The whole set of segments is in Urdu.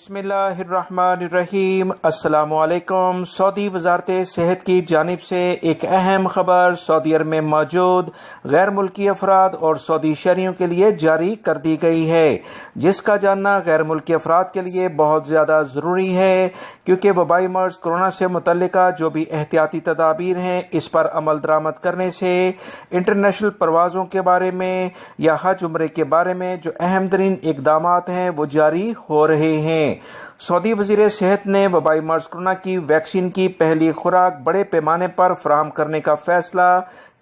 بسم اللہ الرحمن الرحیم۔ السلام علیکم۔ سعودی وزارت صحت کی جانب سے ایک اہم خبر سعودی عرب میں موجود غیر ملکی افراد اور سعودی شہریوں کے لیے جاری کر دی گئی ہے، جس کا جاننا غیر ملکی افراد کے لیے بہت زیادہ ضروری ہے، کیونکہ وبائی مرض کرونا سے متعلقہ جو بھی احتیاطی تدابیر ہیں اس پر عمل درآمد کرنے سے انٹرنیشنل پروازوں کے بارے میں یا حج عمرے کے بارے میں جو اہم ترین اقدامات ہیں وہ جاری ہو رہے ہیں۔ سعودی وزیر صحت نے وبائی مرض کرونا کی ویکسین کی پہلی خوراک بڑے پیمانے پر فراہم کرنے کا فیصلہ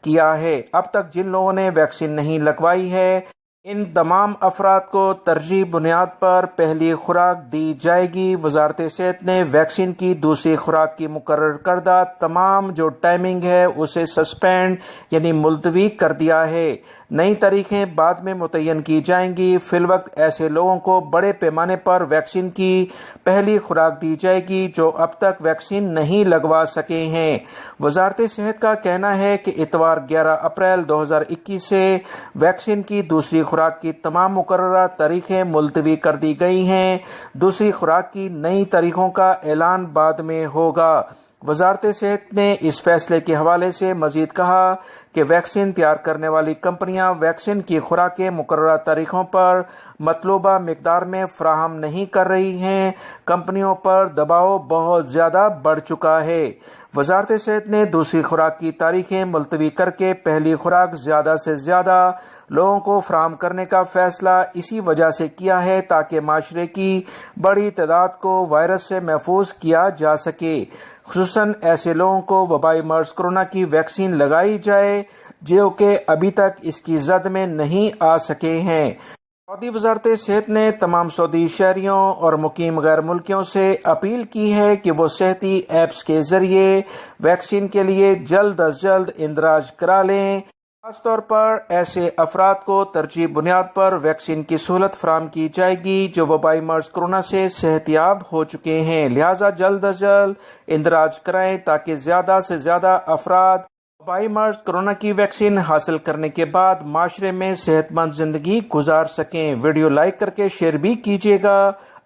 کیا ہے۔ اب تک جن لوگوں نے ویکسین نہیں لگوائی ہے ان تمام افراد کو ترجیحی بنیاد پر پہلی خوراک دی جائے گی۔ وزارت صحت نے ویکسین کی دوسری خوراک کی مقرر کردہ تمام جو ٹائمنگ ہے اسے سسپینڈ یعنی ملتوی کر دیا ہے۔ نئی تاریخیں بعد میں متعین کی جائیں گی۔ فی الوقت ایسے لوگوں کو بڑے پیمانے پر ویکسین کی پہلی خوراک دی جائے گی جو اب تک ویکسین نہیں لگوا سکے ہیں۔ وزارت صحت کا کہنا ہے کہ اتوار 11 اپریل 2021 سے ویکسین کی دوسری خوراک کی تمام مقررہ تاریخیں ملتوی کر دی گئی ہیں۔ دوسری خوراک کی نئی تاریخوں کا اعلان بعد میں ہوگا۔ وزارت صحت نے اس فیصلے کے حوالے سے مزید کہا کہ ویکسین تیار کرنے والی کمپنیاں ویکسین کی خوراکیں مقررہ تاریخوں پر مطلوبہ مقدار میں فراہم نہیں کر رہی ہیں۔ کمپنیوں پر دباؤ بہت زیادہ بڑھ چکا ہے۔ وزارت صحت نے دوسری خوراک کی تاریخیں ملتوی کر کے پہلی خوراک زیادہ سے زیادہ لوگوں کو فراہم کرنے کا فیصلہ اسی وجہ سے کیا ہے تاکہ معاشرے کی بڑی تعداد کو وائرس سے محفوظ کیا جا سکے، خصوصاً ایسے لوگوں کو وبائی مرض کرونا کی ویکسین لگائی جائے جو کہ ابھی تک اس کی زد میں نہیں آ سکے ہیں۔ سعودی وزارت صحت نے تمام سعودی شہریوں اور مقیم غیر ملکیوں سے اپیل کی ہے کہ وہ صحتی ایپس کے ذریعے ویکسین کے لیے جلد از جلد اندراج کرا لیں۔ خاص طور پر ایسے افراد کو ترجیحی بنیاد پر ویکسین کی سہولت فراہم کی جائے گی جو وبائی مرض کرونا سے صحت یاب ہو چکے ہیں، لہٰذا جلد از جلد اندراج کرائیں تاکہ زیادہ سے زیادہ افراد وبائی مرض کرونا کی ویکسین حاصل کرنے کے بعد معاشرے میں صحت مند زندگی گزار سکیں۔ ویڈیو لائک کر کے شیئر بھی کیجیے گا۔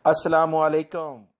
السلام علیکم۔